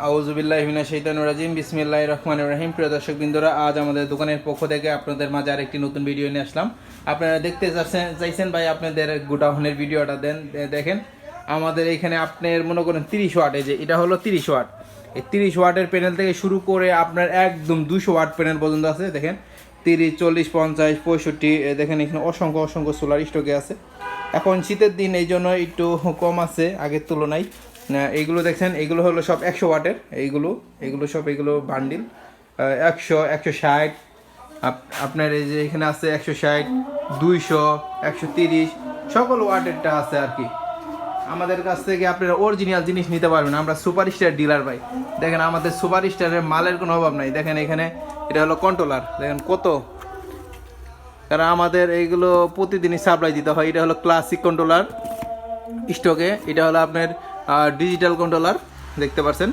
আউযুবিল্লাহি মিনাশ শাইতানির রাজিম বিসমিল্লাহির রহমানির রহিম। প্রিয় দর্শকবৃন্দরা, আজ আমাদের দোকানের পক্ষ থেকে আপনাদের মাঝে আরেকটি নতুন ভিডিও নিয়ে আসলাম। আপনারা দেখতে চাইছেন ভাই আপনাদের গোডাউনের ভিডিওটা দেখেন। আমাদের এখানে আপনার মনে করেন 30 ওয়াট, এই যে এটা হলো 30 ওয়াট। এই 30 ওয়াটের প্যানেল থেকে শুরু করে আপনার একদম 200 ওয়াট প্যানেল পর্যন্ত আছে। দেখেন 30, 40, 50, 65, দেখেন এখানে অসংখ্য সোলার স্টকে আছে। এখন শীতের দিন এই জন্য একটু কম আছে আগের তুলনায়। এইগুলো দেখছেন, এইগুলো হলো সব 100 ওয়াটের। এইগুলো বান্ডিল 100, 160, আপনার এই যে এখানে আছে 160, 200, 130 সকল ওয়াটেরটা আছে আর কি। আমাদের কাছ থেকে আপনারা অরিজিনাল জিনিস নিতে পারবেন। আমরা সুপার স্টার ডিলার ভাই। দেখেন আমাদের সুপার স্টারের মালের কোনো অভাব নাই। দেখেন এখানে এটা হলো কন্ট্রোলার, দেখেন কত, কারণ আমাদের এইগুলো প্রতিদিনই সাপ্লাই দিতে হয়। এটা হলো ক্লাসিক কন্ট্রোলার স্টকে, এটা হলো আপনার ডিজিটাল কন্ট্রোলার দেখতে পাচ্ছেন।